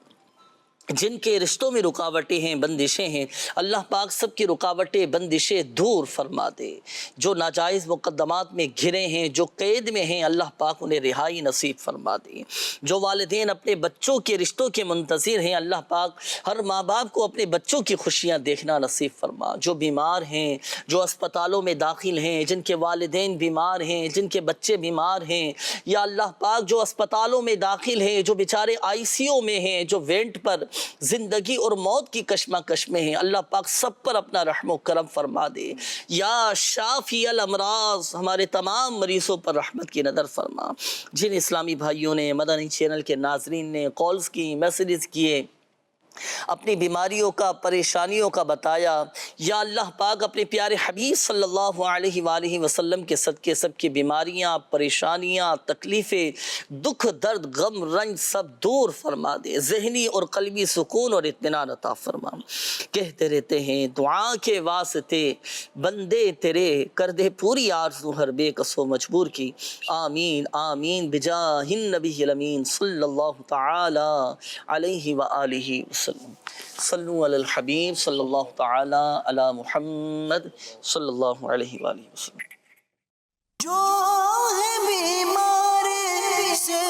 جن کے رشتوں میں رکاوٹیں ہیں بندشیں ہیں، اللہ پاک سب کی رکاوٹیں بندشیں دور فرما دے. جو ناجائز مقدمات میں گھرے ہیں، جو قید میں ہیں، اللہ پاک انہیں رہائی نصیب فرما دے. جو والدین اپنے بچوں کے رشتوں کے منتظر ہیں، اللہ پاک ہر ماں باپ کو اپنے بچوں کی خوشیاں دیکھنا نصیب فرما. جو بیمار ہیں، جو اسپتالوں میں داخل ہیں، جن کے والدین بیمار ہیں، جن کے بچے بیمار ہیں، یا اللہ پاک جو اسپتالوں میں داخل ہیں، جو بیچارے ICU میں ہیں، جو وینٹ پر زندگی اور موت کی کشمکش میں ہیں، اللہ پاک سب پر اپنا رحم و کرم فرما دے. یا شافی الامراض ہمارے تمام مریضوں پر رحمت کی نظر فرما. جن اسلامی بھائیوں نے، مدنی چینل کے ناظرین نے کالز کی، میسیجز کیے، اپنی بیماریوں کا، پریشانیوں کا بتایا، یا اللہ پاک اپنے پیارے حبیب صلی اللہ علیہ وآلہ وسلم کے صدقے سب کی بیماریاں، پریشانیاں، تکلیفیں، دکھ، درد، غم، رنج سب دور فرما دے. ذہنی اور قلبی سکون اور اطمینان عطا فرما. کہتے رہتے ہیں دعا کے واسطے بندے تیرے، کر دے پوری آرزو ہر بے کس و مجبور کی. آمین آمین بجاہ النبی الامین صلی اللہ تعالی علیہ وآلہ وسلم. صلو علی الحبیب صلی اللہ تعالی علی محمد صلی اللہ علیہ وآلہ وسلم. جو ہے بیمار سے